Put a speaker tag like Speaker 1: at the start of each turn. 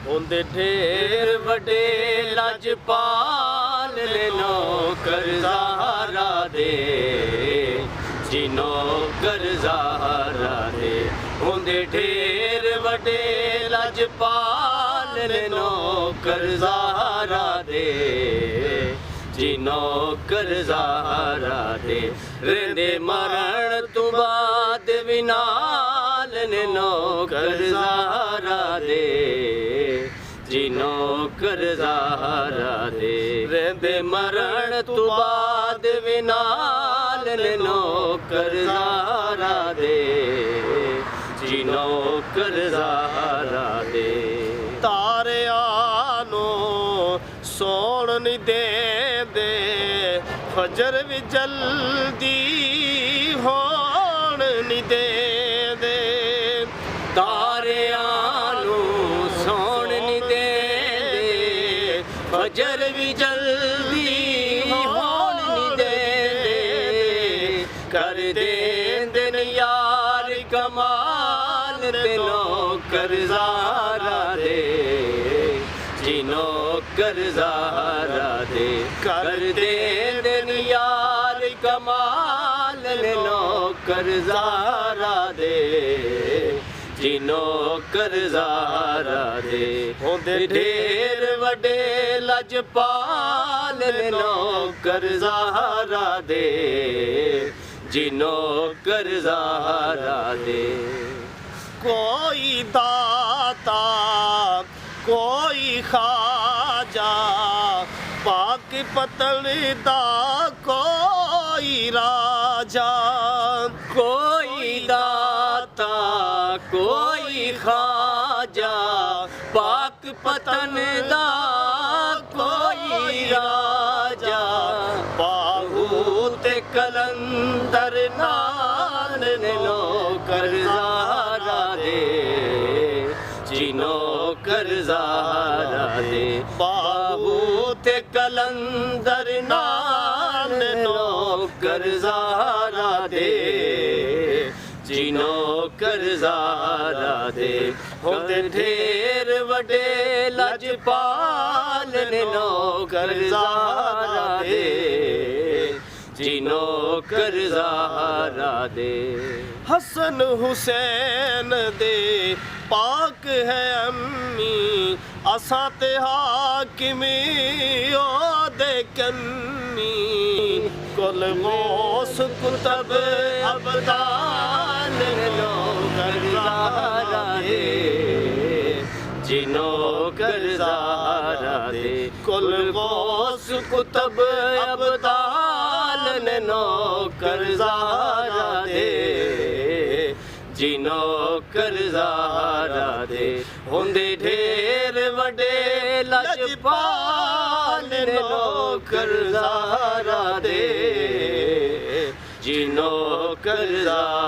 Speaker 1: होंदे ढेर वडे लजपाल ने नौकर ज़ारा दे जी नौकर ज़ारा दे होंदे ढेर वडे लजपाल ने नौकर ज़ारा दे जी नौकर ज़ारा दे रेंदे मरण तू बाद विनाल ने नौकर ज़ारा दे जी नौकर ज़ारा दे रेंदे मरण तू बाद विनाल ने नौकर ज़ारा दे जी नौकर ज़ारा दे तारे आनो सोण नहीं दे दे फजर भी जल्दी होण नहीं दे दे तारे आनो सोण नहीं दे दे फजर भी जल्दी होण नहीं दे दे कर देंदन यार कमाल ते नौकर ज़ारा दे जी नौकर ज़ारा दे कर देंदन यार कमाल ने नौकर ज़ारा दे जी नौकर ज़ारा दे होंदे ढेर वडे लजपाल ने नौकर ज़ारा दे जी नौकर ज़ारा दे कोई दाता कोई खाजा पाक पतन दा कोई राजा कोई दाता कोई खाजा पाक पतन दा कोई राजा बाहूत कलंदर नान ने नौकर ज़ारा दे जी नौकर ज़ारा दे बाहूत कलंदर नान नौकर ज़ारा दे जी नौकर ज़ारा दे होंदे ढेर वडे लजपाल ने नौकर ज़ारा दे जी नौकर ज़ारा दे हसन हुसैन दे पाक है अम्मी असां ते हाकिमी ओ दे कम्मी कुल गौस कुतब अबदान नौकर ज़ारा दे जी नौकर ज़ारा दे कुल गौस कुतब अबदान नौकर ज़ारा दे जी नौकर ज़ारा दे होंदे ढेर वडे लजपाल नौकर ज़ारा दे जी नौकर ज़ारा